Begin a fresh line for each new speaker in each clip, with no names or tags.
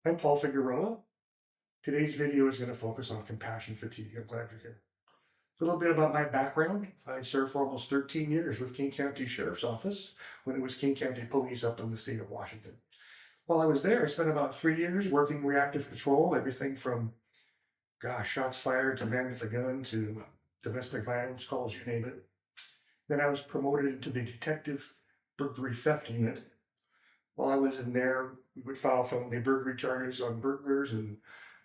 I'm Paul Figueroa. Today's video is going to focus on compassion fatigue. I'm glad you're here. A little bit about my background. I served for almost 13 years with King County Sheriff's Office when it was King County Police up in the state of Washington. While I was there, I spent about 3 years working reactive patrol, everything from, shots fired to man with a gun to domestic violence calls, you name it. Then I was promoted into the detective burglary theft unit. While I was in there, we would file felony burglary charges on burglars and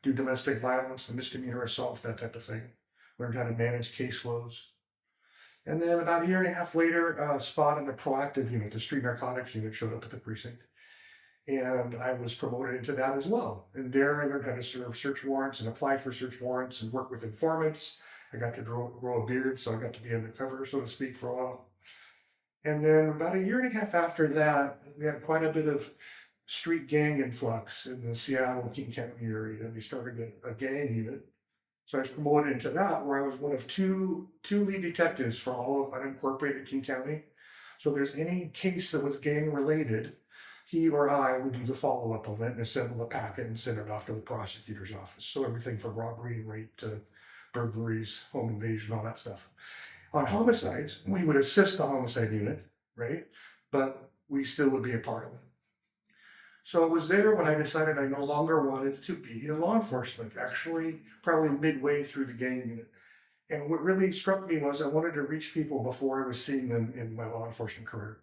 do domestic violence and misdemeanor assaults, that type of thing. Learned how to manage caseloads. And then about a year and a half later, a spot in the proactive unit, the street narcotics unit, showed up at the precinct. And I was promoted into that as well. And there I learned how to serve search warrants and apply for search warrants and work with informants. I got to grow a beard, so I got to be undercover, so to speak, for a while. And then about a year and a half after that, we had quite a bit of street gang influx in the Seattle, King County area. They started a gang unit. So I was promoted into that, where I was one of two lead detectives for all of unincorporated King County. So if there's any case that was gang related, he or I would do the follow up of it and assemble a packet and send it off to the prosecutor's office. So everything from robbery and rape to burglaries, home invasion, all that stuff. On homicides, we would assist the homicide unit, right? But we still would be a part of it. So it was there when I decided I no longer wanted to be in law enforcement, actually, probably midway through the gang unit. And what really struck me was I wanted to reach people before I was seeing them in my law enforcement career.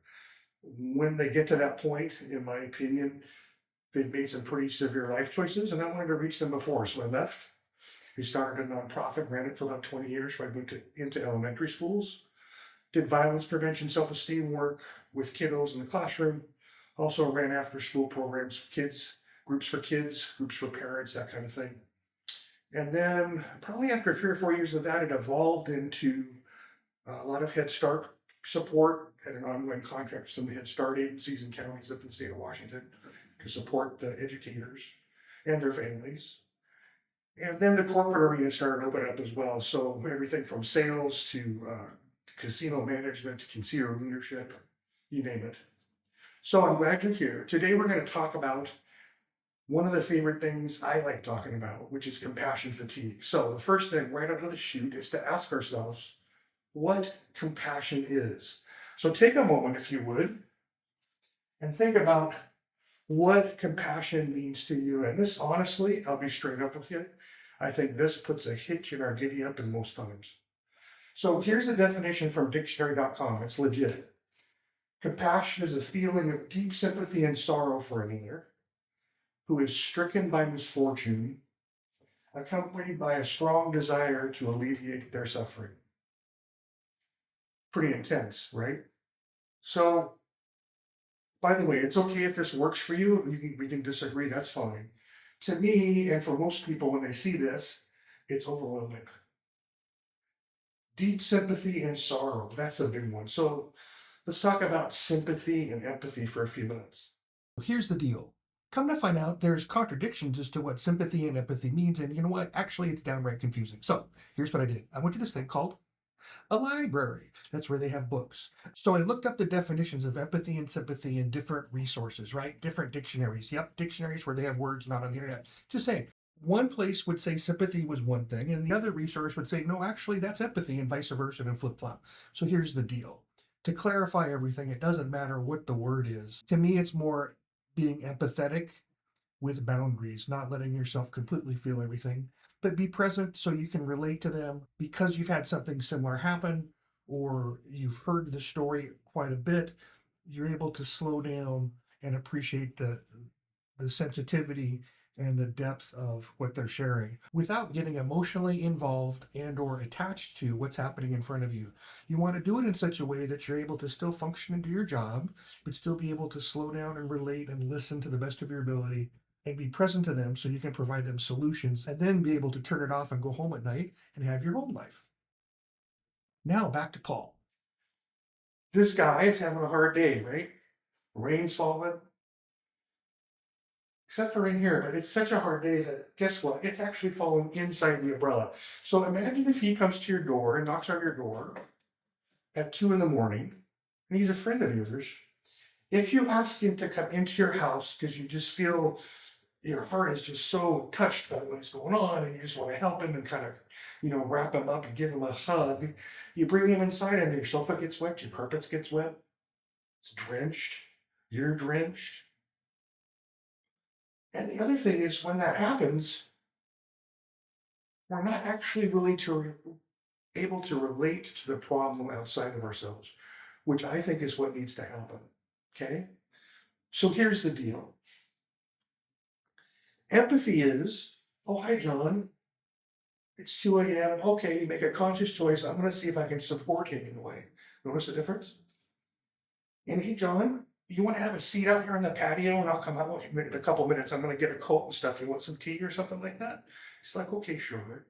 When they get to that point, in my opinion, they've made some pretty severe life choices, and I wanted to reach them before. So I left. I started a nonprofit, ran it for about 20 years, so I went into elementary schools, did violence prevention, self-esteem work with kiddos in the classroom, also ran after school programs for kids, groups for parents, that kind of thing. And then probably after 3 or 4 years of that, it evolved into a lot of Head Start support, had an ongoing contract with some Head Start agencies and counties up in the state of Washington to support the educators and their families. And then the corporate arena started opening up as well. So everything from sales to casino management to casino leadership, you name it. So I'm glad you're here. Today we're going to talk about one of the favorite things I like talking about, which is compassion fatigue. So the first thing right out of the chute is to ask ourselves what compassion is. So take a moment, if you would, and think about what compassion means to you. And this, honestly, I'll be straight up with you. I think this puts a hitch in our giddy up in most times. So here's a definition from dictionary.com. It's legit. Compassion is a feeling of deep sympathy and sorrow for another who is stricken by misfortune, accompanied by a strong desire to alleviate their suffering. Pretty intense, right? So, by the way, it's okay if this works for you. We can disagree, that's fine. To me, and for most people, when they see this, it's overwhelming. Deep sympathy and sorrow, that's a big one. So, let's talk about sympathy and empathy for a few minutes. Here's the deal. Come to find out, there's contradictions as to what sympathy and empathy means, and you know what? Actually, it's downright confusing. So, here's what I did. I went to this thing called a library. That's where they have books. So I looked up the definitions of empathy and sympathy in different resources, right? Different dictionaries. Yep, dictionaries where they have words not on the internet. Just saying, one place would say sympathy was one thing, and the other resource would say, no, actually, that's empathy, and vice versa, and flip flop. So here's the deal. To clarify everything, it doesn't matter what the word is. To me, it's more being empathetic with boundaries, not letting yourself completely feel everything, but be present so you can relate to them because you've had something similar happen or you've heard the story quite a bit. You're able to slow down and appreciate the sensitivity and the depth of what they're sharing without getting emotionally involved and or attached to what's happening in front of you. You want to do it in such a way that you're able to still function and do your job, but still be able to slow down and relate and listen to the best of your ability and be present to them so you can provide them solutions and then be able to turn it off and go home at night and have your home life. Now back to Paul. This guy is having a hard day, right? Rain's falling, except for in here, but it's such a hard day that guess what? It's actually falling inside the umbrella. So imagine if he comes to your door and knocks on your door at 2 in the morning, and he's a friend of yours. If you ask him to come into your house because you just feel your heart is just so touched by what's going on and you just want to help him and kind of, wrap him up and give him a hug. You bring him inside and your sofa gets wet, your carpets gets wet, it's drenched, you're drenched. And the other thing is when that happens, we're not actually really able to relate to the problem outside of ourselves, which I think is what needs to happen. Okay? So here's the deal. Empathy is, oh, hi, John. It's 2 a.m. Okay, you make a conscious choice. I'm going to see if I can support him in a way. Notice the difference? And hey, John, you want to have a seat out here on the patio and I'll come out in a couple minutes. I'm going to get a coat and stuff. You want some tea or something like that? It's like, okay, sure.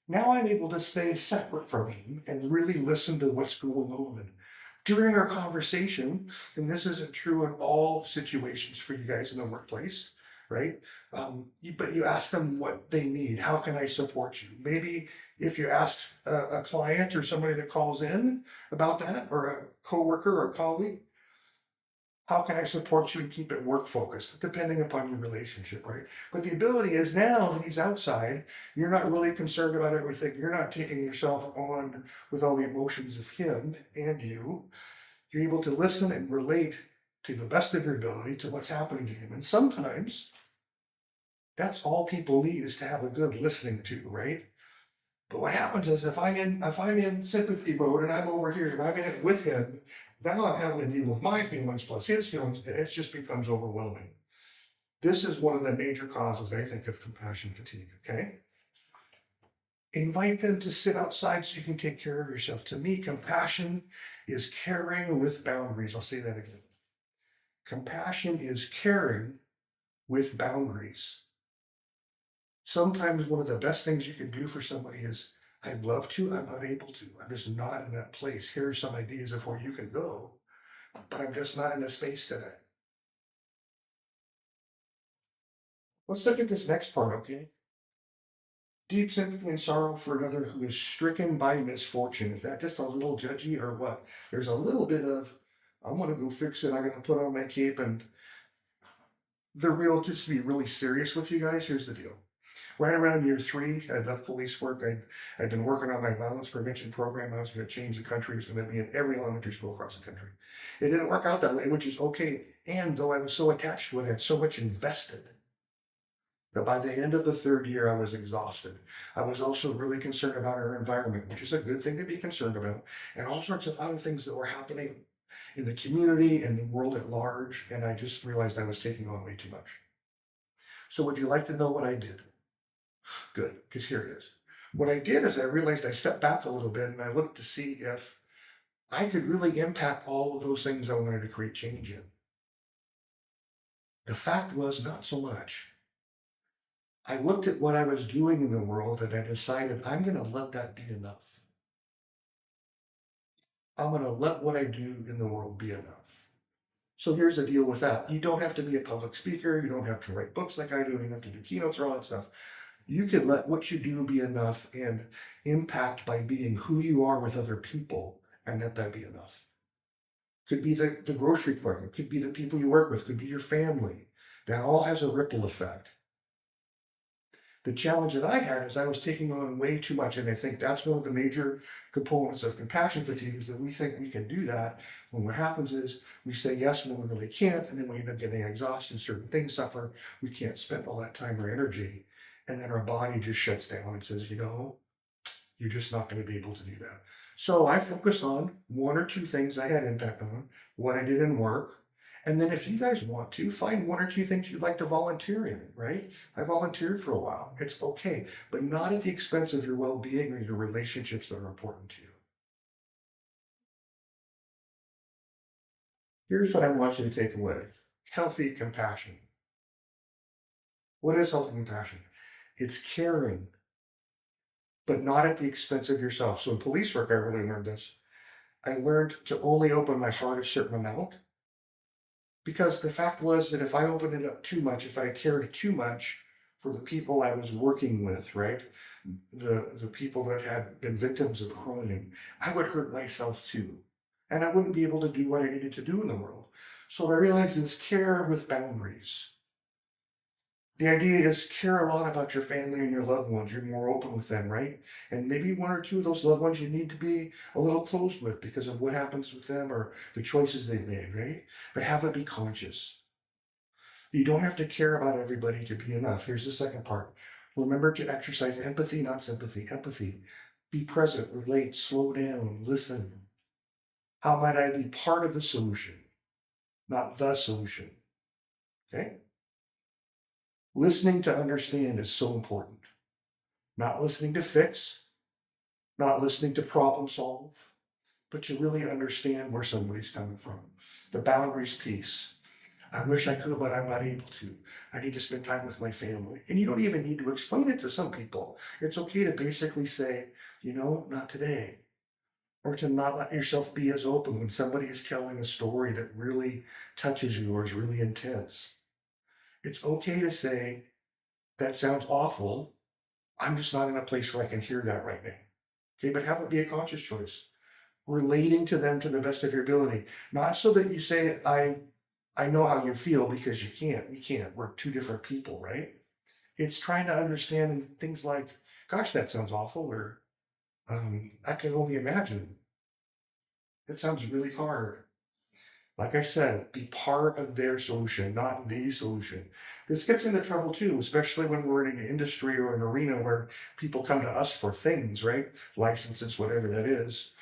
Now I'm able to stay separate from him and really listen to what's going on. During our conversation, and this isn't true in all situations for you guys in the workplace, right? But you ask them what they need. How can I support you? Maybe if you ask a client or somebody that calls in about that, or a coworker or a colleague, how can I support you and keep it work focused, depending upon your relationship, right? But the ability is now that he's outside, you're not really concerned about everything. You're not taking yourself on with all the emotions of him and you. You're able to listen and relate to the best of your ability to what's happening to him. And sometimes that's all people need is to have a good listening to, right? But what happens is if I'm in sympathy mode and I'm over here and I'm in it with him, now I'm having to deal with my feelings plus his feelings, and it just becomes overwhelming. This is one of the major causes, I think, of compassion fatigue. Okay. Invite them to sit outside so you can take care of yourself. To me, compassion is caring with boundaries. I'll say that again. Compassion is caring with boundaries. Sometimes one of the best things you can do for somebody is, I'd love to, I'm not able to. I'm just not in that place. Here are some ideas of where you can go, but I'm just not in the space today. Let's look at this next part, okay? Deep sympathy and sorrow for another who is stricken by misfortune. Is that just a little judgy or what? There's a little bit of, I'm going to go fix it. I'm going to put on my cape. And just to be really serious with you guys, here's the deal. Right around year 3, I left police work. I'd been working on my violence prevention program. I was going to change the country. It was going to be in every elementary school across the country. It didn't work out that way, which is okay. And though I was so attached to it, I had so much invested that by the end of the 3rd year, I was exhausted. I was also really concerned about our environment, which is a good thing to be concerned about, and all sorts of other things that were happening in the community and the world at large. And I just realized I was taking on way too much. So would you like to know what I did? Good, because here it is. What I did is I realized I stepped back a little bit and I looked to see if I could really impact all of those things I wanted to create change in. The fact was, not so much. I looked at what I was doing in the world and I decided I'm going to let that be enough. I'm going to let what I do in the world be enough. So here's the deal with that. You don't have to be a public speaker. You don't have to write books like I do. You don't have to do keynotes or all that stuff. You can let what you do be enough and impact by being who you are with other people and let that be enough. Could be the grocery clerk. It could be the people you work with. Could be your family. That all has a ripple effect. The challenge that I had is I was taking on way too much. And I think that's one of the major components of compassion fatigue is that we think we can do that. When what happens is we say yes when we really can't. And then we end up getting exhausted. Certain things suffer. We can't spend all that time or energy. And then our body just shuts down and says, you're just not going to be able to do that. So I focused on 1 or 2 things I had impact on, what I did in work, and then if you guys want to, find 1 or 2 things you'd like to volunteer in, right? I volunteered for a while. It's okay, but not at the expense of your well-being or your relationships that are important to you. Here's what I want you to take away. Healthy compassion. What is healthy compassion? It's caring, but not at the expense of yourself. So in police work, I really learned this. I learned to only open my heart a certain amount because the fact was that if I opened it up too much, if I cared too much for the people I was working with, right, the people that had been victims of crime, I would hurt myself too, and I wouldn't be able to do what I needed to do in the world. So what I realized is care with boundaries. The idea is care a lot about your family and your loved ones. You're more open with them, right? And maybe one or two of those loved ones you need to be a little close with because of what happens with them or the choices they've made, right? But have it be conscious. You don't have to care about everybody to be enough. Here's the second part. Remember to exercise empathy, not sympathy. Empathy. Be present, relate, slow down, listen. How might I be part of the solution, not the solution? Okay? Listening to understand is so important. Not listening to fix, not listening to problem solve, but to really understand where somebody's coming from. The boundaries piece. I wish I could, but I'm not able to. I need to spend time with my family. And you don't even need to explain it to some people. It's okay to basically say, not today. Or to not let yourself be as open when somebody is telling a story that really touches you or is really intense. It's okay to say, that sounds awful. I'm just not in a place where I can hear that right now. Okay, but have it be a conscious choice. Relating to them to the best of your ability. Not so that you say, I know how you feel because you can't. We can't. We're two different people, right? It's trying to understand things like, gosh, that sounds awful, or I can only imagine. It sounds really hard. Like I said, be part of their solution, not the solution. This gets into trouble too, especially when we're in an industry or an arena where people come to us for things, right? Licenses, whatever that is.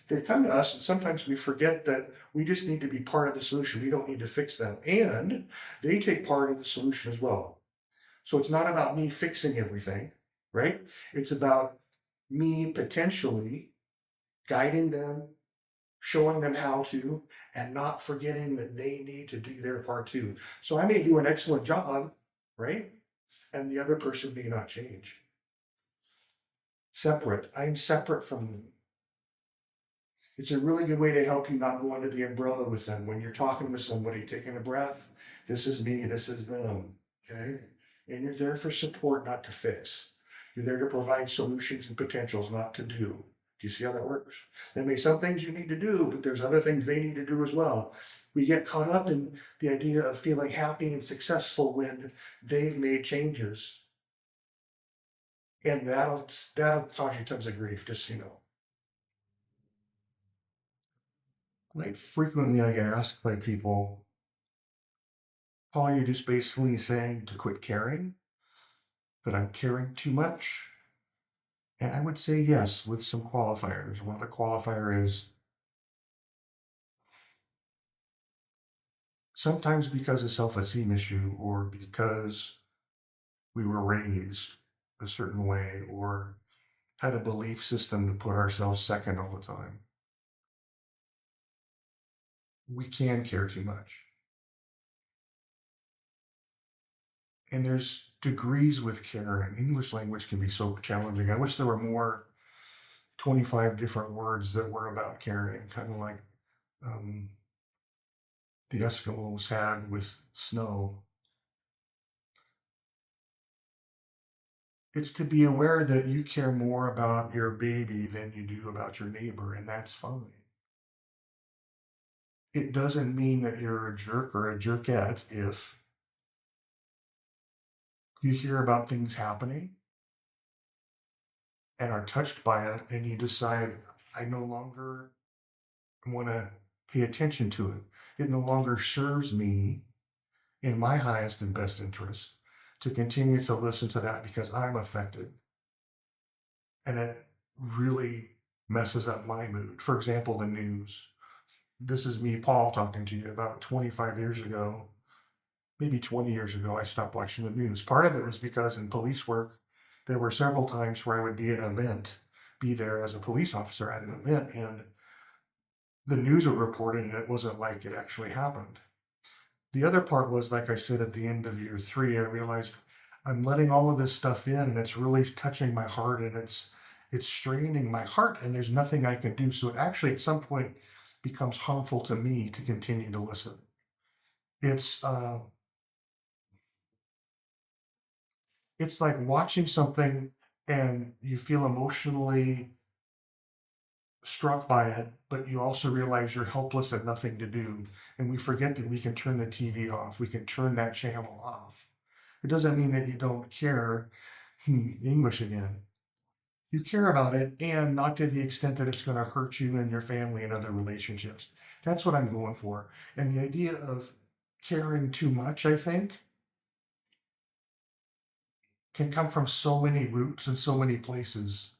They come to us, and sometimes we forget that we just need to be part of the solution. We don't need to fix them. And they take part of the solution as well. So it's not about me fixing everything, right? It's about me potentially guiding them, showing them how to, and not forgetting that they need to do their part too. So I may do an excellent job, right? And the other person may not change. Separate. I'm separate from them. It's a really good way to help you not go under the umbrella with them. When you're talking with somebody, taking a breath, this is me, this is them. Okay? And you're there for support, not to fix. You're there to provide solutions and potentials, not to do. Do you see how that works? There may be some things you need to do, but there's other things they need to do as well. We get caught up in the idea of feeling happy and successful when they've made changes. And that'll cause you tons of grief, just so you know. Like frequently I get asked by people, Paul, you're just basically saying to quit caring, that I'm caring too much. And I would say yes, with some qualifiers. One of the qualifier is sometimes because of self-esteem issue or because we were raised a certain way or had a belief system to put ourselves second all the time. We can care too much. And there's degrees with care, and English language can be so challenging. I wish there were more 25 different words that were about caring, kind of like um, the Eskimos had with snow. It's to be aware that you care more about your baby than you do about your neighbor, and that's fine. It doesn't mean that you're a jerk or a jerkette if you hear about things happening and are touched by it and you decide, I no longer want to pay attention to it. It no longer serves me in my highest and best interest to continue to listen to that because I'm affected. And it really messes up my mood. For example, the news. This is me, Paul, talking to you about 25 years ago, maybe 20 years ago, I stopped watching the news. Part of it was because in police work, there were several times where I would be at an event, be there as a police officer at an event, and the news would report it, and it wasn't like it actually happened. The other part was, like I said, at the end of year 3, I realized I'm letting all of this stuff in, and it's really touching my heart, and it's straining my heart, and there's nothing I can do. So it actually, at some point, becomes harmful to me to continue to listen. It's uh, it's like watching something and you feel emotionally struck by it, but you also realize you're helpless and nothing to do. And we forget that we can turn the TV off. We can turn that channel off. It doesn't mean that you don't care. English again. You care about it, and not to the extent that it's going to hurt you and your family and other relationships. That's what I'm going for. And the idea of caring too much, I think, can come from so many roots and so many places.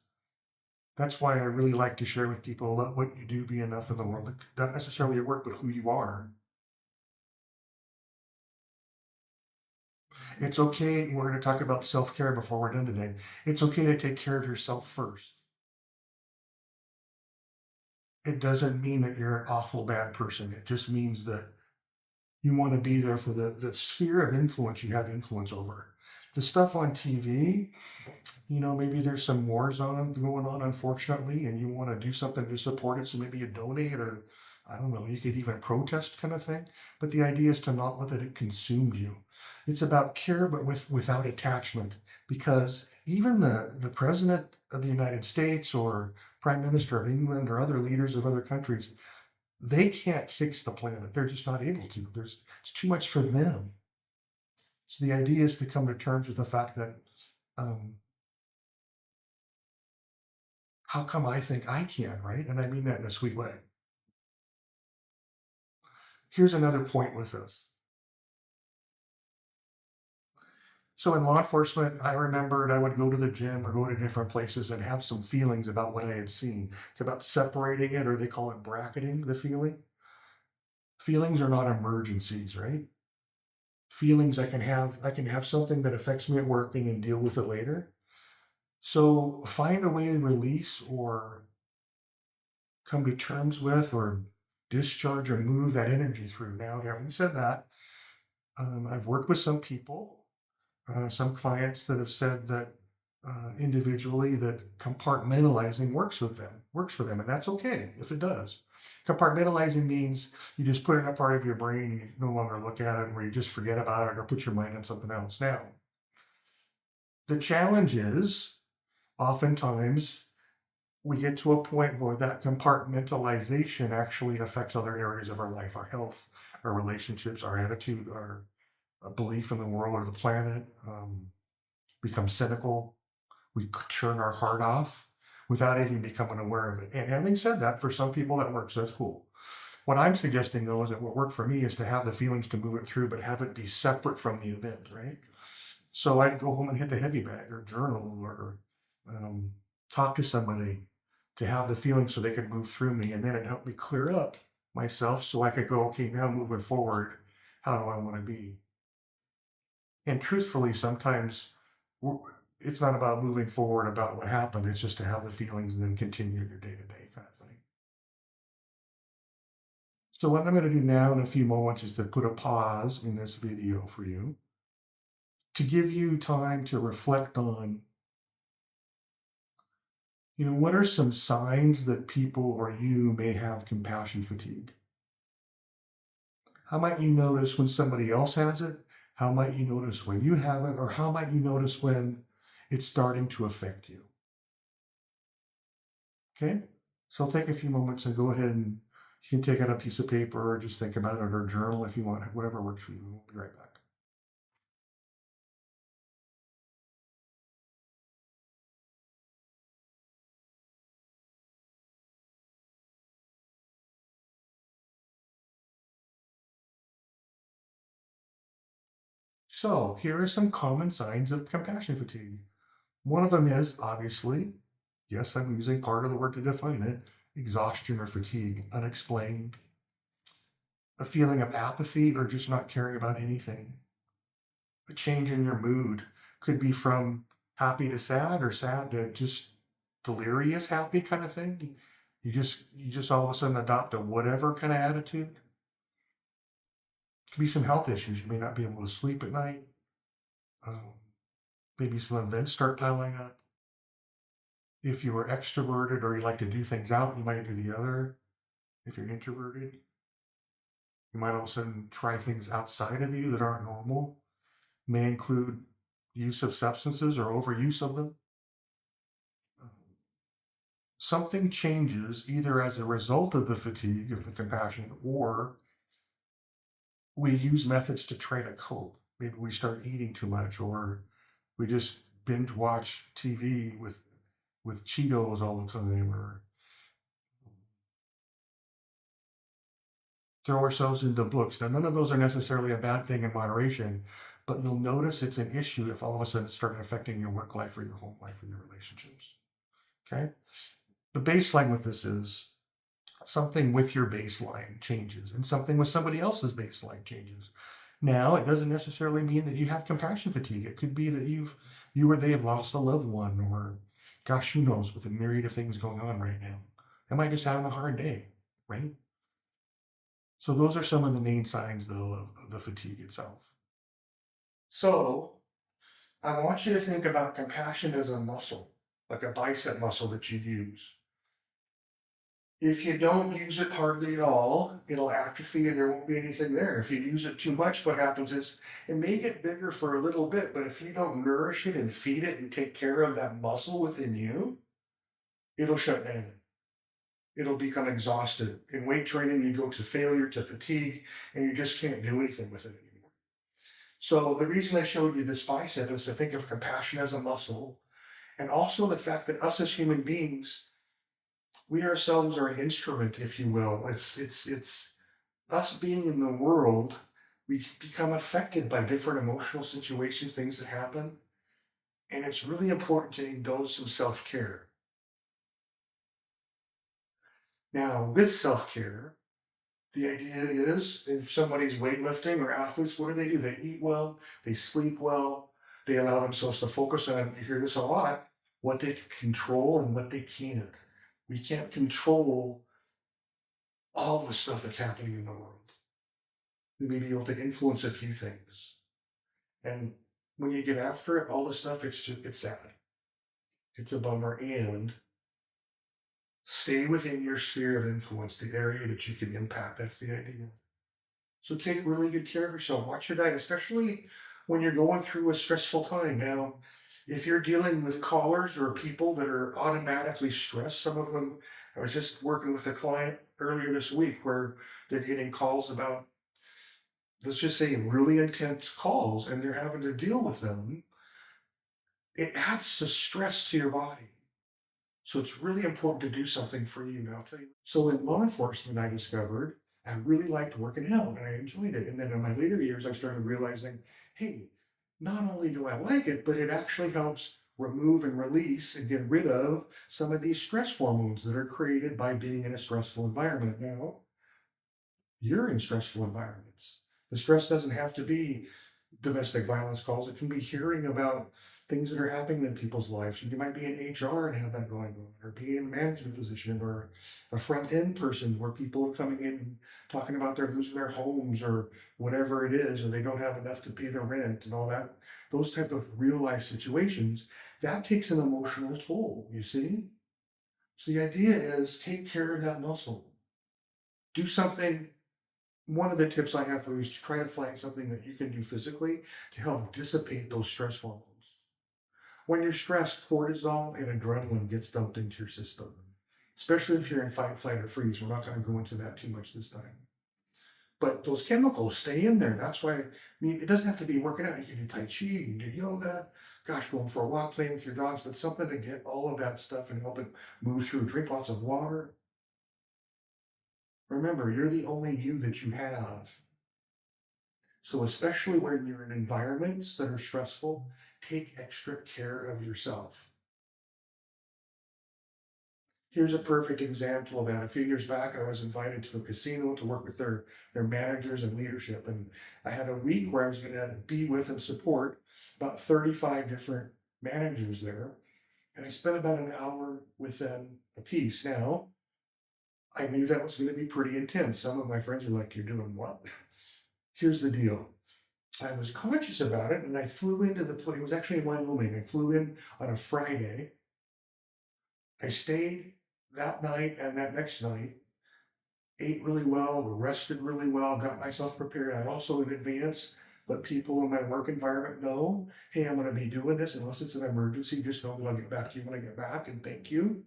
That's why I really like to share with people, let what you do be enough in the world. Not necessarily at work, but who you are. It's okay. We're going to talk about self care before we're done today. It's okay to take care of yourself first. It doesn't mean that you're an awful bad person. It just means that you want to be there for the sphere of influence you have influence over. The stuff on TV, maybe there's some wars going on, unfortunately, and you want to do something to support it. So maybe you donate, or I don't know, you could even protest, kind of thing. But the idea is to not let it consume you. It's about care, but without attachment. Because even the president of the United States or prime minister of England or other leaders of other countries, they can't fix the planet. They're just not able to. It's too much for them. So the idea is to come to terms with the fact that, um, how come I think I can, right? And I mean that in a sweet way. Here's another point with this. So in law enforcement, I remembered I would go to the gym or go to different places and have some feelings about what I had seen. It's about separating it, or they call it bracketing the feeling. Feelings are not emergencies, right? Feelings I can have something that affects me at work and then deal with it later. So find a way to release or come to terms with or discharge or move that energy through. Now, having said that, I've worked with some people, some clients that have said that individually that compartmentalizing works for them, and that's okay if it does. Compartmentalizing means you just put it in a part of your brain and you no longer look at it, or you just forget about it or put your mind on something else. Now, the challenge is oftentimes we get to a point where that compartmentalization actually affects other areas of our life, our health, our relationships, our attitude, our belief in the world or the planet, become cynical. We turn our heart off without even becoming aware of it. And having said that, for some people that works, so that's cool. What I'm suggesting though is that what worked for me is to have the feelings to move it through, but have it be separate from the event, right? So I'd go home and hit the heavy bag or journal or um, talk to somebody to have the feeling so they could move through me. And then it helped me clear up myself so I could go, okay, now moving forward, how do I want to be? And truthfully, sometimes it's not about moving forward about what happened. It's just to have the feelings and then continue your day to day kind of thing. So what I'm going to do now in a few moments is to put a pause in this video for you to give you time to reflect on, what are some signs that people or you may have compassion fatigue? How might you notice when somebody else has it? How might you notice when you have it? Or how might you notice when it's starting to affect you? Okay? So I'll take a few moments and go ahead and you can take out a piece of paper or just think about it or journal if you want, whatever works for you. We'll be right back. So here are some common signs of compassion fatigue. One of them is obviously, yes, I'm using part of the word to define it, exhaustion or fatigue, unexplained, a feeling of apathy or just not caring about anything. A change in your mood could be from happy to sad or sad to just delirious happy kind of thing. You just all of a sudden adopt a whatever kind of attitude. It could be some health issues. You may not be able to sleep at night. Um, Maybe some events start piling up. If you were extroverted or you like to do things out, you might do the other. If you're introverted, you might all of a sudden try things outside of you that aren't normal. May include use of substances or overuse of them. Something changes either as a result of the fatigue of the compassion, or we use methods to try to cope. Maybe we start eating too much, or we just binge watch TV with Cheetos all the time, or throw ourselves into books. Now, none of those are necessarily a bad thing in moderation, but you'll notice it's an issue if all of a sudden it's starting affecting your work life or your home life or your relationships. Okay? The baseline with this is something with your baseline changes and something with somebody else's baseline changes. Now, it doesn't necessarily mean that you have compassion fatigue. It could be that you or they have lost a loved one, or gosh, who knows, with a myriad of things going on right now. They might just having a hard day, right? So those are some of the main signs, though, of the fatigue itself. So I want you to think about compassion as a muscle, like a bicep muscle that you use. If you don't use it hardly at all, it'll atrophy and there won't be anything there. If you use it too much, what happens is it may get bigger for a little bit, but if you don't nourish it and feed it and take care of that muscle within you, it'll shut down. It'll become exhausted. In weight training, you go to failure, to fatigue, and you just can't do anything with it anymore. So the reason I showed you this bicep is to think of compassion as a muscle, and also the fact that us as human beings, we ourselves are an instrument, if you will. It's us being in the world. We become affected by different emotional situations, things that happen, and it's really important to indulge some self-care. Now, with self-care, the idea is if somebody's weightlifting or athletes, what do? They eat well, they sleep well, they allow themselves to focus on, you hear this a lot, what they can control and what they can't. We can't control all the stuff that's happening in the world. We may be able to influence a few things. And when you get after it, all the stuff, it's sad. It's a bummer. And stay within your sphere of influence, the area that you can impact. That's the idea. So take really good care of yourself. Watch your diet, especially when you're going through a stressful time. Now, if you're dealing with callers or people that are automatically stressed, some of them, I was just working with a client earlier this week where they're getting calls about, let's just say, really intense calls, and they're having to deal with them. It adds to stress to your body. So it's really important to do something for you. Now, I'll tell you. So in law enforcement, I discovered I really liked working out and I enjoyed it. And then in my later years, I started realizing, hey, not only do I like it, but it actually helps remove and release and get rid of some of these stress hormones that are created by being in a stressful environment. Now, you're in stressful environments. The stress doesn't have to be domestic violence calls. It can be hearing about things that are happening in people's lives. You might be in HR and have that going on, or be in a management position, or a front end person where people are coming in and talking about they're losing their homes or whatever it is, or they don't have enough to pay their rent and all that. Those type of real life situations, that takes an emotional toll, you see? So the idea is take care of that muscle. Do something. One of the tips I have for you is to try to find something that you can do physically to help dissipate those stress hormones. When you're stressed, cortisol and adrenaline gets dumped into your system, especially if you're in fight, flight, or freeze. We're not going to go into that too much this time. But those chemicals stay in there. That's why, I mean, it doesn't have to be working out. You can do Tai Chi, you can do yoga, gosh, going for a walk, playing with your dogs, but something to get all of that stuff and help it move through. Drink lots of water. Remember, you're the only you that you have. So especially when you're in environments that are stressful, take extra care of yourself. Here's a perfect example of that. A few years back, I was invited to a casino to work with their managers and leadership. And I had a week where I was going to be with and support about 35 different managers there. And I spent about an hour with them a piece. Now, I knew that was going to be pretty intense. Some of my friends were like, "You're doing what?" Here's the deal. I was conscious about it, and I flew into the place. It was actually in Wyoming. I flew in on a Friday. I stayed that night and that next night, ate really well, rested really well, got myself prepared. I also, in advance, let people in my work environment know, hey, I'm going to be doing this. Unless it's an emergency, just know that I'll get back to you when I get back, and thank you.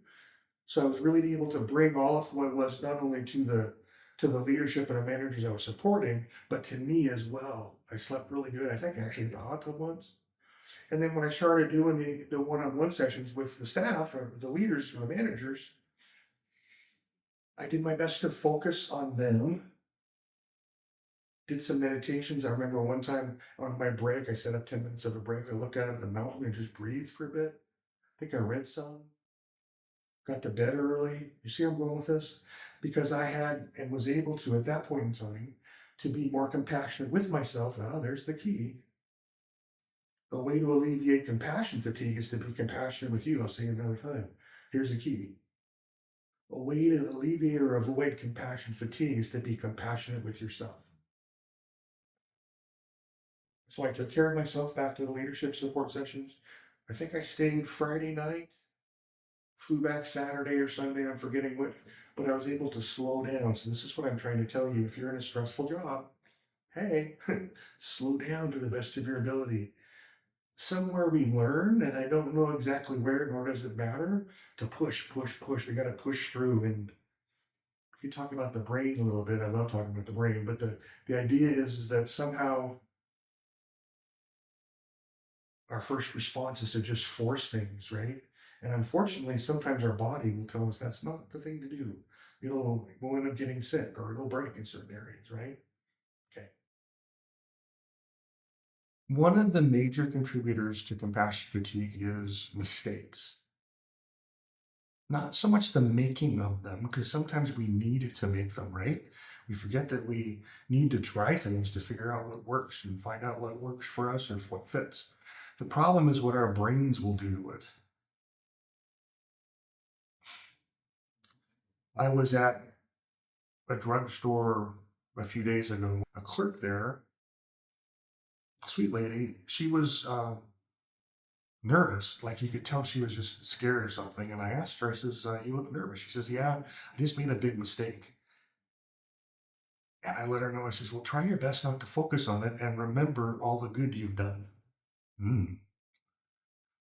So I was really able to bring all of what was not only to to the leadership and the managers I was supporting, but to me as well. I slept really good. I think I actually hit the hot tub once. And then when I started doing the one-on-one sessions with the staff or the leaders or the managers, I did my best to focus on them. Did some meditations. I remember one time on my break, I set up 10 minutes of a break. I looked out at the mountain and just breathed for a bit. I think I read some. Got to bed early. You see where I'm going with this? Because I had and was able to, at that point in time, to be more compassionate with myself. Now, there's the key. The way to alleviate compassion fatigue is to be compassionate with you. I'll say it another time. Here's the key. A way to alleviate or avoid compassion fatigue is to be compassionate with yourself. So I took care of myself back to the leadership support sessions. I think I stayed Friday night, flew back Saturday or Sunday, I'm forgetting which, but I was able to slow down. So this is what I'm trying to tell you. If you're in a stressful job, hey, slow down to the best of your ability. Somewhere we learn, and I don't know exactly where, nor does it matter, to push, push, push. We got to push through. And you talk about the brain a little bit. I love talking about the brain, but the idea is that somehow our first response is to just force things, right? And unfortunately, sometimes our body will tell us that's not the thing to do. We'll end up getting sick or it'll break in certain areas, right? Okay. One of the major contributors to compassion fatigue is mistakes. Not so much the making of them, because sometimes we need to make them, right? We forget that we need to try things to figure out what works and find out what works for us or what fits. The problem is what our brains will do to it. I was at a drugstore a few days ago. A clerk there, a sweet lady, she was nervous. Like you could tell she was just scared or something. And I asked her, I says, you look nervous. She says, yeah, I just made a big mistake. And I let her know, I says, well, try your best not to focus on it and remember all the good you've done. Mm.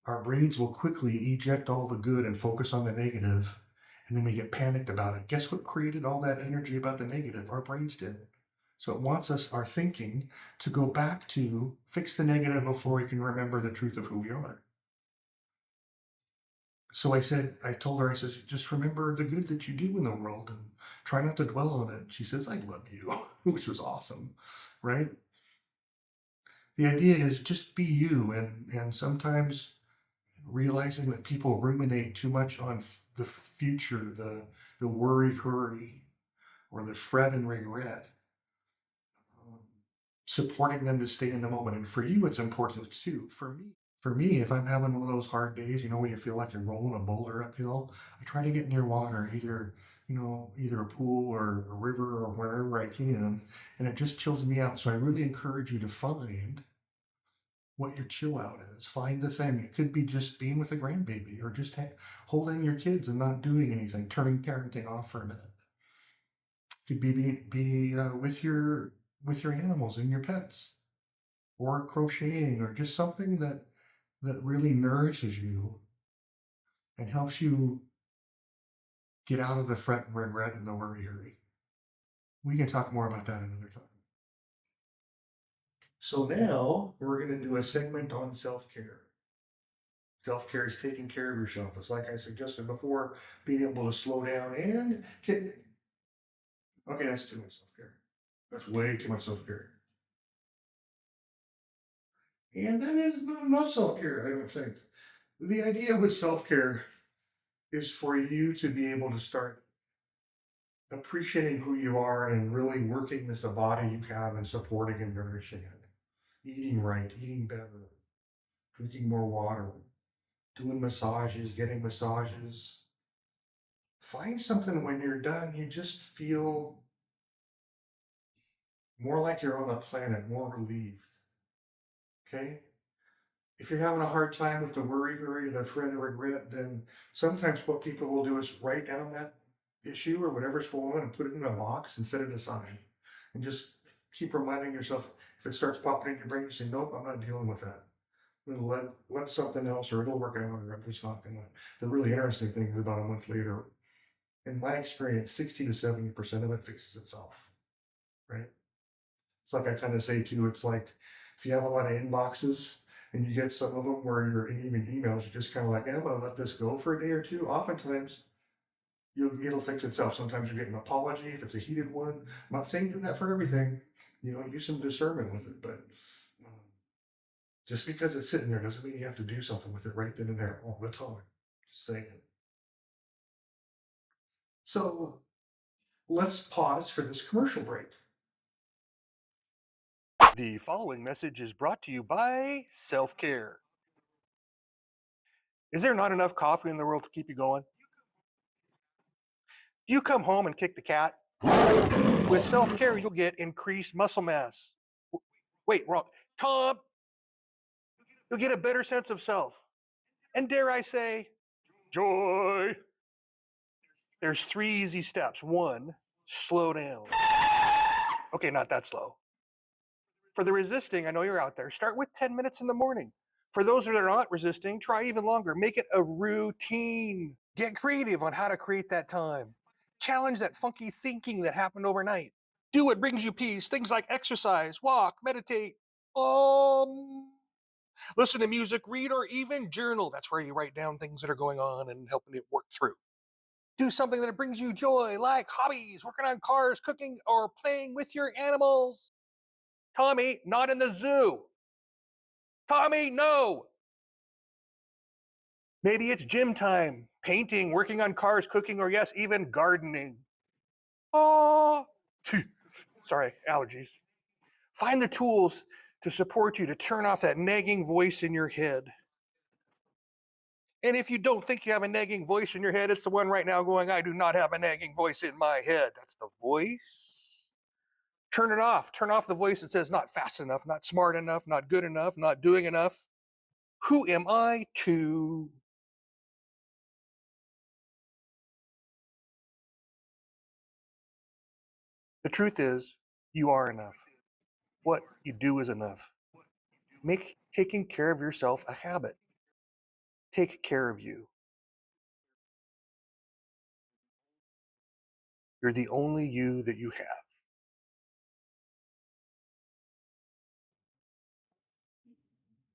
Our brains will quickly eject all the good and focus on the negative, and then we get panicked about it. Guess what created all that energy about the negative? Our brains did. So it wants us, our thinking, to go back to fix the negative before we can remember the truth of who we are. So I told her, I says, just remember the good that you do in the world and try not to dwell on it. She says, I love you, which was awesome, right? The idea is just be you, and sometimes realizing that people ruminate too much on the future, the worry, hurry, or the fret and regret. Supporting them to stay in the moment, and for you, it's important too. For me, if I'm having one of those hard days, where you feel like you're rolling a boulder uphill, I try to get near water, either a pool or a river or wherever I can, and it just chills me out. So I really encourage you to find what your chill out is. Find the thing. It could be just being with a grandbaby or just holding your kids and not doing anything, turning parenting off for a minute. It could be with your animals and your pets, or crocheting, or just something that really nourishes you and helps you get out of the fret and regret and the worry hurry. We can talk more about that another time. So now we're going to do a segment on self-care. Self-care is taking care of yourself. It's like I suggested before, being able to slow down and okay, that's too much self-care. That's way too much self-care. And that is not enough self-care, I don't think. The idea with self-care is for you to be able to start appreciating who you are and really working with the body you have and supporting and nourishing it. Eating right, eating better, drinking more water, doing massages, getting massages. Find something when you're done, you just feel more like you're on the planet, more relieved. Okay? If you're having a hard time with the worry, hurry, the fret, and regret, then sometimes what people will do is write down that issue or whatever's going on and put it in a box and set it aside. And just keep reminding yourself, if it starts popping in your brain, you say, nope, I'm not dealing with that. I'm gonna let something else, or it'll work out, or I'm just not gonna. The really interesting thing is about a month later, in my experience, 60 to 70% of it fixes itself, right? It's like I kind of say too, it's like if you have a lot of inboxes and you get some of them where you're in even emails, you're just kind of like, I'm going to let this go for a day or two. Oftentimes, it'll fix itself. Sometimes you get an apology if it's a heated one. I'm not saying do that for everything. Use some discernment with it, but um, just because it's sitting there doesn't mean you have to do something with it right then and there all the time. Just saying it. So let's pause for this commercial break.
The following message is brought to you by Self Care. Is there not enough coffee in the world to keep you going? Do you come home and kick the cat? With Self Care, you'll get increased muscle mass. Wait, wrong. Tom, you'll get a better sense of self. And dare I say, joy. There's 3 easy steps. 1, slow down. Okay, not that slow. For the resisting, I know you're out there, start with 10 minutes in the morning. For those that are not resisting, try even longer. Make it a routine. Get creative on how to create that time. Challenge that funky thinking that happened overnight. Do what brings you peace. Things like exercise, walk, meditate, listen to music, read, or even journal. That's where you write down things that are going on and helping it work through. Do something that brings you joy, like hobbies, working on cars, cooking, or playing with your animals. Tommy, not in the zoo. Tommy, no. Maybe it's gym time, painting, working on cars, cooking, or yes, even gardening. Oh, sorry, allergies. Find the tools to support you to turn off that nagging voice in your head. And if you don't think you have a nagging voice in your head, it's the one right now going, I do not have a nagging voice in my head. That's the voice. Turn it off. Turn off the voice that says not fast enough, not smart enough, not good enough, not doing enough. Who am I to? The truth is, you are enough. What you do is enough. Make taking care of yourself a habit. Take care of you. You're the only you that you have.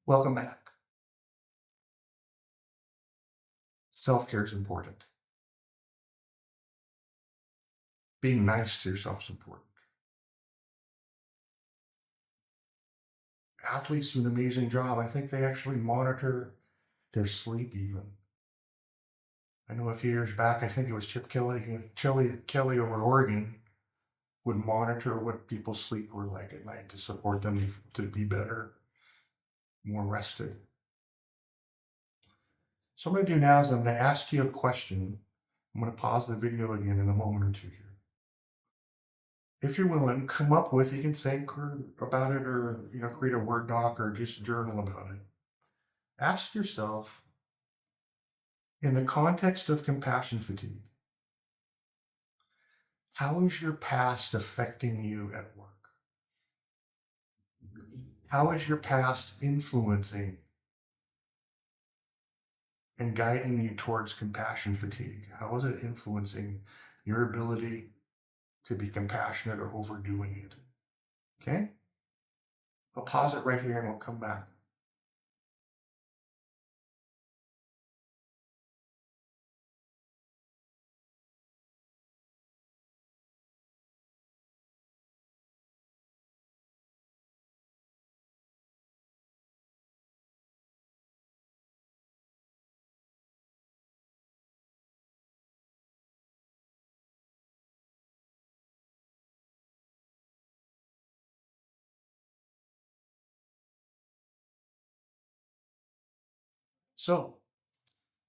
Welcome back. Self-care is important. Being nice to yourself is important. Athletes do an amazing job. I think they actually monitor their sleep even. I know a few years back, I think it was Chip Kelly over in Oregon would monitor what people's sleep were like at night to support them to be better, more rested. So what I'm going to do now is I'm going to ask you a question. I'm going to pause the video again in a moment or two here. If you're willing, come up with, you can think about it or, create a Word doc or just journal about it. Ask yourself, in the context of compassion fatigue, how is your past affecting you at work? How is your past influencing and guiding you towards compassion fatigue? How is it influencing your ability to be compassionate or overdoing it? Okay? I'll pause it right here and we'll come back. So,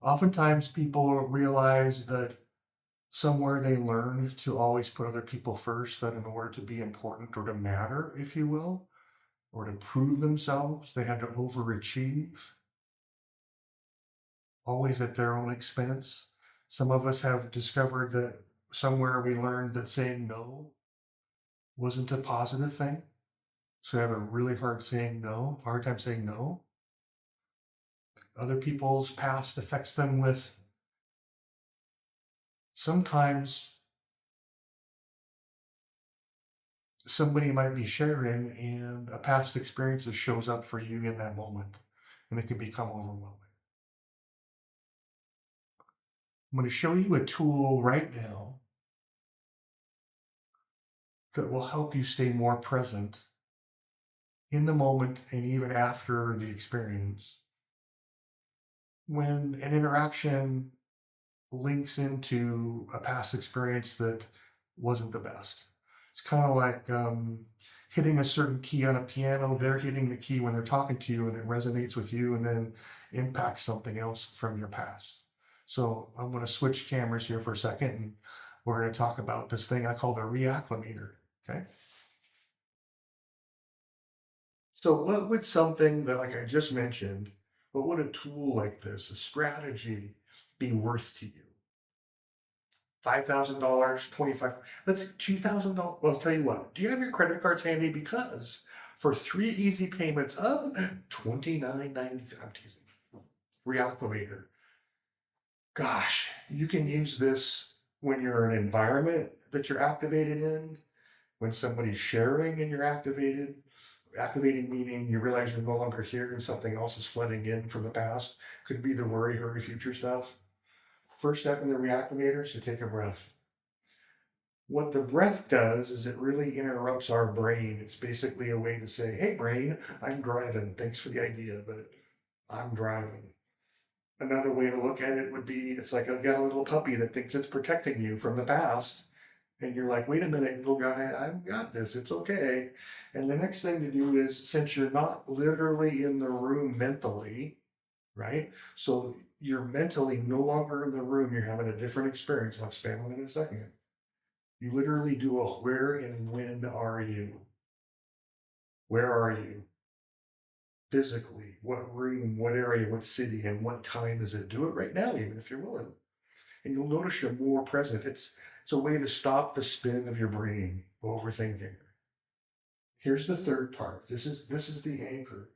oftentimes people realize that somewhere they learn to always put other people first, that in order to be important or to matter, if you will, or to prove themselves, they had to overachieve, always at their own expense. Some of us have discovered that somewhere we learned that saying no wasn't a positive thing. So we have a really hard time saying no. Other people's past affects them with Sometimes somebody might be sharing and a past experience that shows up for you in that moment and it can become overwhelming. I'm going to show you a tool right now that will help you stay more present in the moment and even after the experience. When an interaction links into a past experience that wasn't the best, it's kind of like hitting a certain key on a piano. They're hitting the key when they're talking to you and it resonates with you and then impacts something else from your past. So I'm going to switch cameras here for a second and we're going to talk about this thing I call the reacclimator. Okay. So, what would something that, like I just mentioned, what would a tool like this, a strategy, be worth to you? $5,000, 25, let's $2,000. Well, I'll tell you what, do you have your credit cards handy? Because for 3 easy payments of $29.95, I'm teasing, Reacclimator, gosh, you can use this when you're in an environment that you're activated in, when somebody's sharing and you're activated. Activating meaning you realize you're no longer here and something else is flooding in from the past. Could be the worry, hurry, future stuff. First step in the reactivator is to take a breath. What the breath does is it really interrupts our brain. It's basically a way to say, hey, brain, I'm driving. Thanks for the idea, but I'm driving. Another way to look at it would be it's like I've got a little puppy that thinks it's protecting you from the past. And you're like, wait a minute, little guy, I've got this. It's okay. And the next thing to do is, since you're not literally in the room mentally, right? So you're mentally no longer in the room. You're having a different experience. I'll expand on that in a second. You literally do a where and when are you? Where are you? Physically, what room, what area, what city, and what time is it? Do it right now, even if you're willing. And you'll notice you're more present. It's a way to stop the spin of your brain, overthinking. Here's the third part. This is the anchor.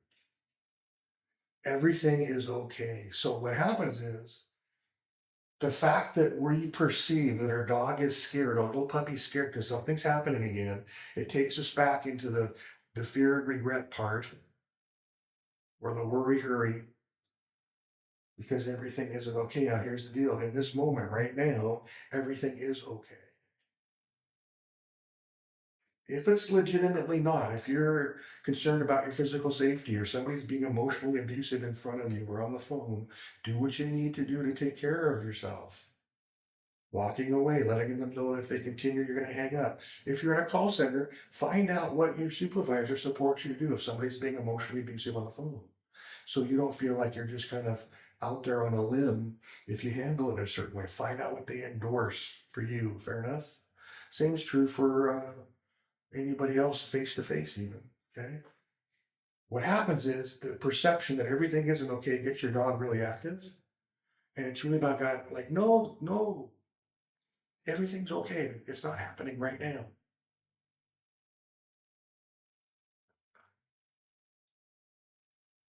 Everything is okay. So what happens is the fact that we perceive that our dog is scared, our little puppy's scared because something's happening again, it takes us back into the fear and regret part, or the worry hurry, because everything isn't okay. Now here's the deal. In this moment right now, everything is okay. If it's legitimately not, if you're concerned about your physical safety or somebody's being emotionally abusive in front of you or on the phone, do what you need to do to take care of yourself. Walking away, letting them know if they continue, you're going to hang up. If you're in a call center, find out what your supervisor supports you to do if somebody's being emotionally abusive on the phone. So you don't feel like you're just kind of out there on a limb if you handle it a certain way. Find out what they endorse for you. Fair enough? Same is true for anybody else face to face, even. Okay. What happens is the perception that everything isn't okay gets your dog really active. And it's really about God, like, no, no, everything's okay. It's not happening right now.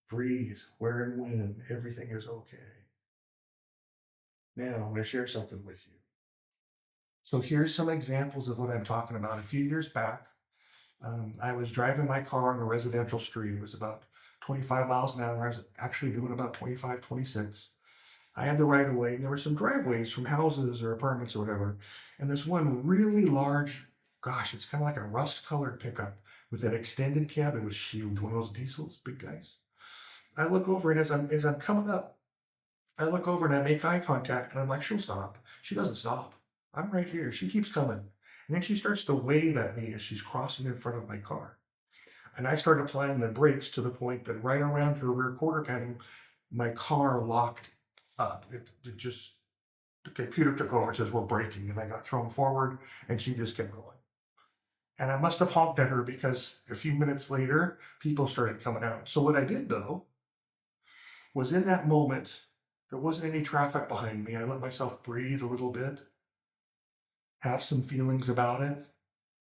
Breathe, where and when, everything is okay. Now, I'm going to share something with you. So, here's some examples of what I'm talking about. A few years back, I was driving my car on a residential street. It was about 25 miles an hour. I was actually doing about 25, 26. I had the right of way, and there were some driveways from houses or apartments or whatever. And this one really large, gosh, it's kind of like a rust colored pickup with an extended cab. It was huge, one of those diesels, big guys. I look over, and as I'm coming up, I look over and I make eye contact, and I'm like, she'll stop. She doesn't stop. I'm right here. She keeps coming. And then she starts to wave at me as she's crossing in front of my car. And I start applying the brakes to the point that right around her rear quarter panel, my car locked up. It just, the computer took over. It says, we're braking. And I got thrown forward and she just kept going. And I must have honked at her because a few minutes later, people started coming out. So what I did though, was in that moment, there wasn't any traffic behind me. I let myself breathe a little bit, have some feelings about it, a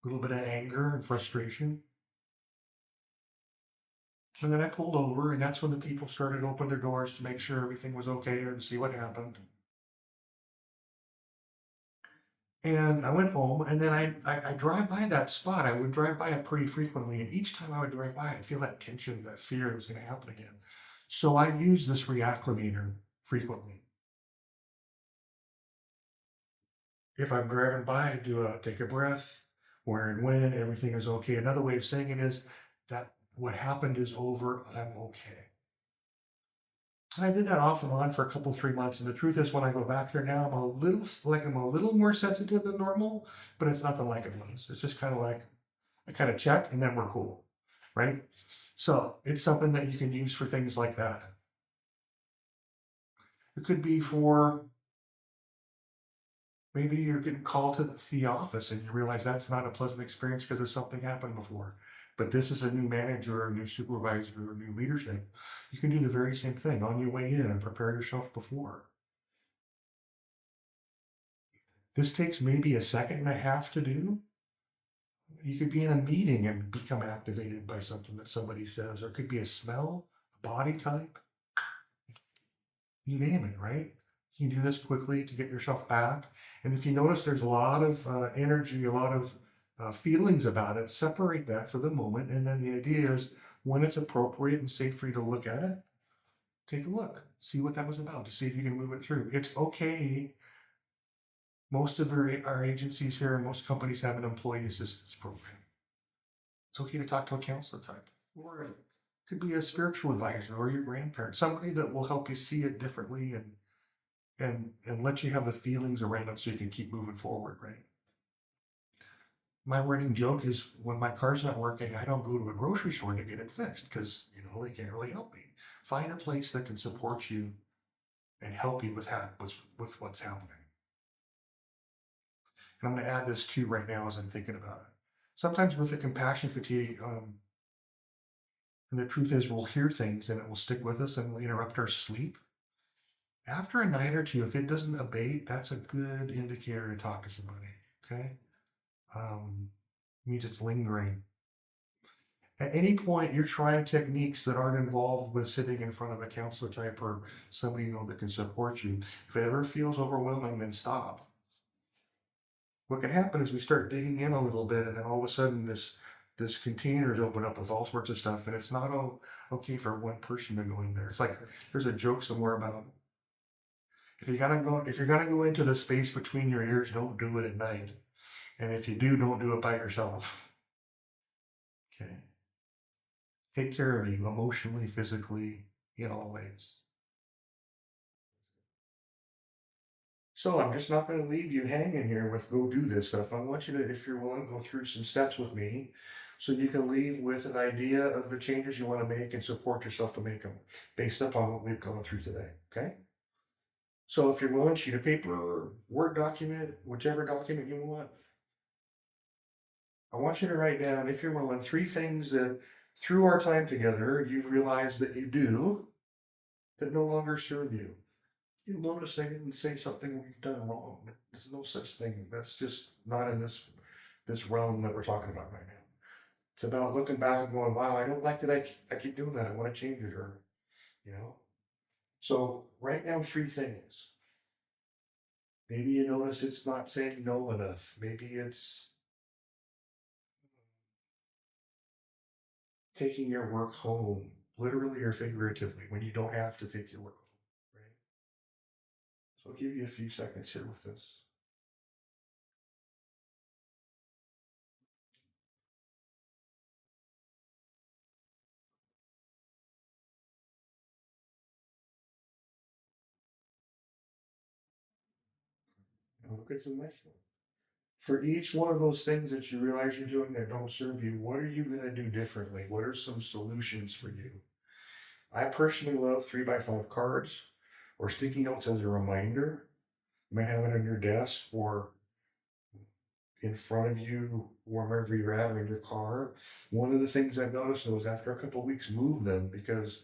little bit of anger and frustration. And then I pulled over, and that's when the people started to open their doors to make sure everything was okay or to see what happened. And I went home, and then I drive by that spot. I would drive by it pretty frequently, and each time I would drive by, I'd feel that tension, that fear it was going to happen again. So I use this reacclimator frequently. If I'm driving by, I do a take a breath, where and when, everything is okay. Another way of saying it is that what happened is over, I'm okay. And I did that off and on for a couple, 3 months. And the truth is, when I go back there now, I'm a little more sensitive than normal, but it's nothing like it was. It's just kind of like I kind of check and then we're cool, right? So it's something that you can use for things like that. It could be for maybe you're getting called to the office and you realize that's not a pleasant experience because of something happened before. But this is a new manager or a new supervisor or new leadership. You can do the very same thing on your way in and prepare yourself before. This takes maybe a second and a half to do. You could be in a meeting and become activated by something that somebody says, or it could be a smell, a body type, you name it, right? You can do this quickly to get yourself back. And if you notice there's a lot of energy, a lot of feelings about it, separate that for the moment. And then the idea is when it's appropriate and safe for you to look at it, take a look, see what that was about, to see if you can move it through. It's okay. Most of our agencies here, most companies have an employee assistance program. It's okay to talk to a counselor type, or it could be a spiritual advisor or your grandparent, somebody that will help you see it differently and let you have the feelings around it so you can keep moving forward, right? My running joke is when my car's not working, I don't go to a grocery store to get it fixed because they can't really help me. Find a place that can support you and help you with what's happening. And I'm going to add this too right now as I'm thinking about it. Sometimes with the compassion fatigue, and the truth is we'll hear things and it will stick with us and will interrupt our sleep. After a night or two, if it doesn't abate, that's a good indicator to talk to somebody. Okay, means it's lingering. At any point, you're trying techniques that aren't involved with sitting in front of a counselor type or somebody that can support you. If it ever feels overwhelming, then stop. What can happen is we start digging in a little bit, and then all of a sudden, this containers open up with all sorts of stuff, and it's not okay for one person to go in there. It's like there's a joke somewhere about if you're gonna go into the space between your ears, don't do it at night. And if you do, don't do it by yourself. Okay. Take care of you emotionally, physically, in all ways. So I'm just not going to leave you hanging here with go do this stuff. I want you to, if you're willing, go through some steps with me so you can leave with an idea of the changes you want to make and support yourself to make them based upon what we've gone through today. Okay? So if you're willing, sheet of paper or Word document, whichever document you want, I want you to write down, if you're willing, 3 things that through our time together you've realized that you do that no longer serve you. You'll notice I didn't say something we've done wrong. There's no such thing. That's just not in this realm that we're talking about right now. It's about looking back and going, wow, I don't like that I keep doing that. I want to change it or, you know. So write down 3 things. Maybe you notice it's not saying no enough. Maybe it's taking your work home, literally or figuratively, when you don't have to take your work home, right? So I'll give you a few seconds here with this. Now look at some next one. For each one of those things that you realize you're doing that don't serve you, what are you going to do differently? What are some solutions for you? I personally love 3x5 cards or sticky notes as a reminder. You might have it on your desk or in front of you, wherever you're at, or in your car. One of the things I've noticed was after a couple of weeks, move them because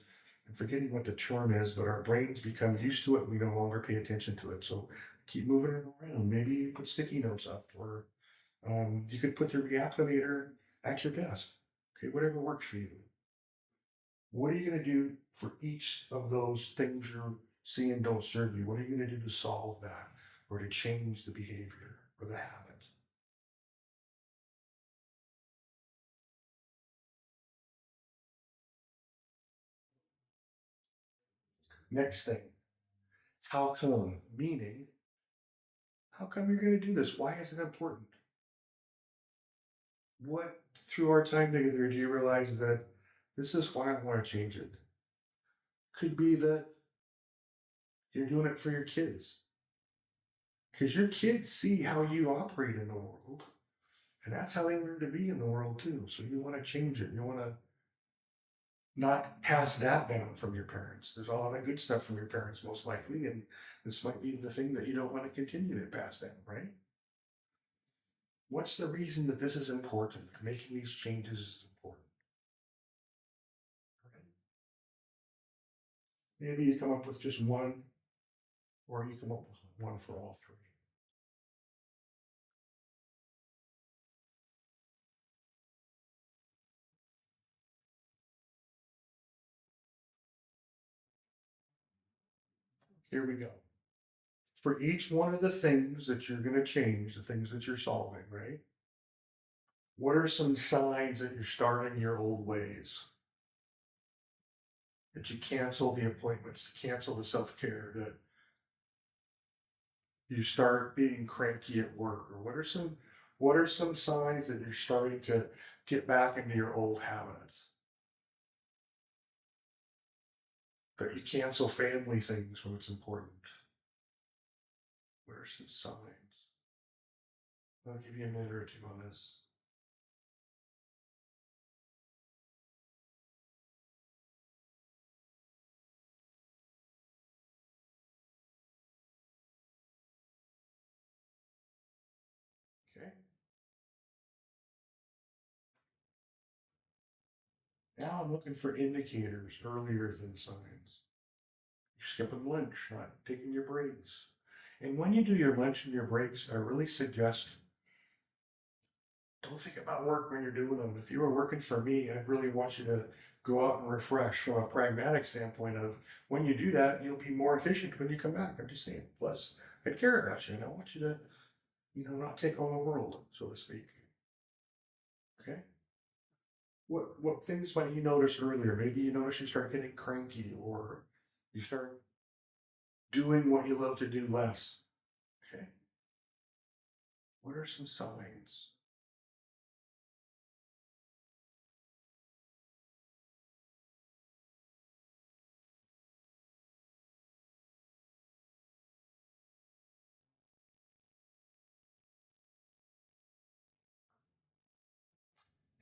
I'm forgetting what the term is, but our brains become used to it. We no longer pay attention to it. So keep moving it around. Maybe you put sticky notes up, or you could put the reactivator at your desk. Okay, whatever works for you. What are you going to do for each of those things you're seeing don't serve you? What are you going to do to solve that or to change the behavior? or the habit. Next thing, how come? Meaning, how come you're going to do this? Why is it important? What, through our time together, do you realize that this is why I want to change it? Could be that you're doing it for your kids. Because your kids see how you operate in the world, and that's how they learn to be in the world too. So you want to change it. You want to not pass that down from your parents. There's a lot of good stuff from your parents, most likely, and this might be the thing that you don't want to continue to pass down, right? What's the reason that this is important? Making these changes is important. Right? Maybe you come up with just one, or you come up with one for all three. Here we go. For each one of the things that you're going to change, the things that you're solving, right? What are some signs that you're starting your old ways? That you cancel the appointments, cancel the self care, that you start being cranky at work, or what are some signs that you're starting to get back into your old habits? That you cancel family things when it's important. What are some signs? I'll give you a minute or two on this. Okay. Now I'm looking for indicators earlier than signs. You're skipping lunch, not taking your breaks. And when you do your lunch and your breaks, I really suggest don't think about work when you're doing them. If you were working for me, I'd really want you to go out and refresh from a pragmatic standpoint of when you do that, you'll be more efficient when you come back. I'm just saying. Plus, I care about you and I want you to, not take on the world, so to speak. Okay? What things might you notice earlier? Maybe you notice you start getting cranky or you start doing what you love to do less. Okay? What are some signs?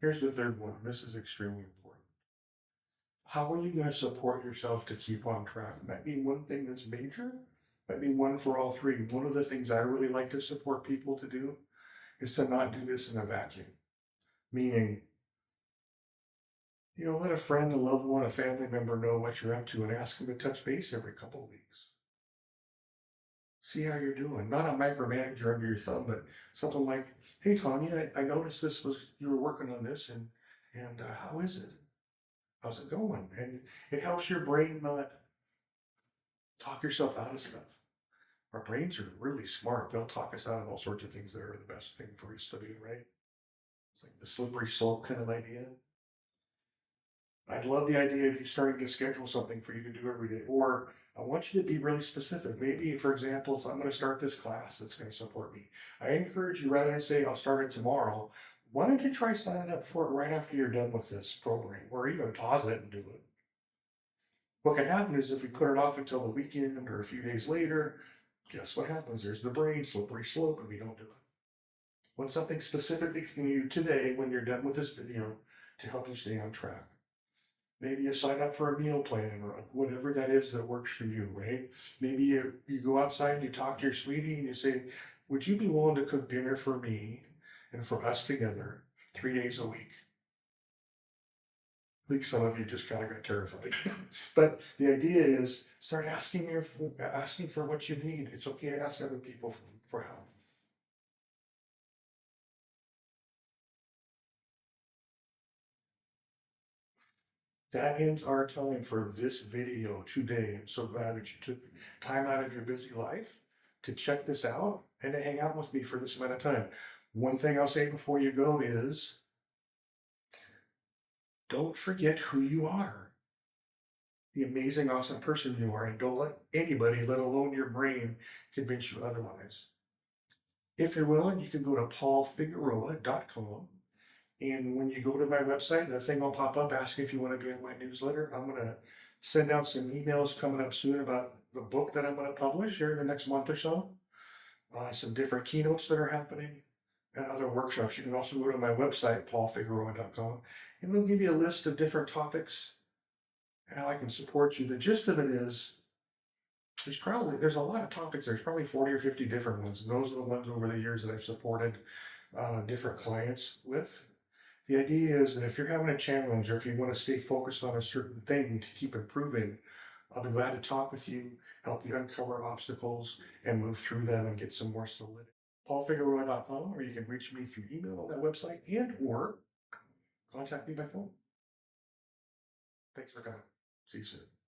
Here's the third one. This is extremely important. How are you going to support yourself to keep on track? Might be one thing that's major, might be one for all three. One of the things I really like to support people to do is to not do this in a vacuum. Meaning, let a friend, a loved one, a family member know what you're up to and ask them to touch base every couple of weeks. See how you're doing. Not a micromanager under your thumb, but something like, "Hey, Tanya, I noticed this was you were working on this, and how is it? How's it going?" And it helps your brain not talk yourself out of stuff. Our brains are really smart. They'll talk us out of all sorts of things that are the best thing for us to do, right? It's like the slippery slope kind of idea. I'd love the idea of you starting to schedule something for you to do every day. Or I want you to be really specific. Maybe, for example, if I'm going to start this class that's going to support me, I encourage you rather than say I'll start it tomorrow, why don't you try signing up for it right after you're done with this program, or even pause it and do it? What can happen is if we put it off until the weekend or a few days later, guess what happens? There's the brain slippery slope and we don't do it. Want something specific that you can do today when you're done with this video to help you stay on track. Maybe you sign up for a meal plan or whatever that is that works for you, right? Maybe you go outside and you talk to your sweetie and you say, "Would you be willing to cook dinner for me and for us together 3 days a week?" I think some of you just kind of got terrified. But the idea is start asking for what you need. It's okay to ask other people for help. That ends our time for this video today. I'm so glad that you took time out of your busy life to check this out and to hang out with me for this amount of time. One thing I'll say before you go is don't forget who you are, the amazing, awesome person you are, and don't let anybody, let alone your brain, convince you otherwise. If you're willing, you can go to paulfigueroa.com. And when you go to my website, the thing will pop up asking if you want to be in my newsletter. I'm going to send out some emails coming up soon about the book that I'm going to publish here in the next month or so. Some different keynotes that are happening and other workshops. You can also go to my website, paulfigueroa.com, and it'll give you a list of different topics and how I can support you. The gist of it is there's a lot of topics. There's probably 40 or 50 different ones. And those are the ones over the years that I've supported different clients with. The idea is that if you're having a challenge or if you want to stay focused on a certain thing to keep improving, I'll be glad to talk with you, help you uncover obstacles and move through them and get some more solidity. paulfigueroa.com, or you can reach me through email on that website and or contact me by phone. Thanks for coming. See you soon.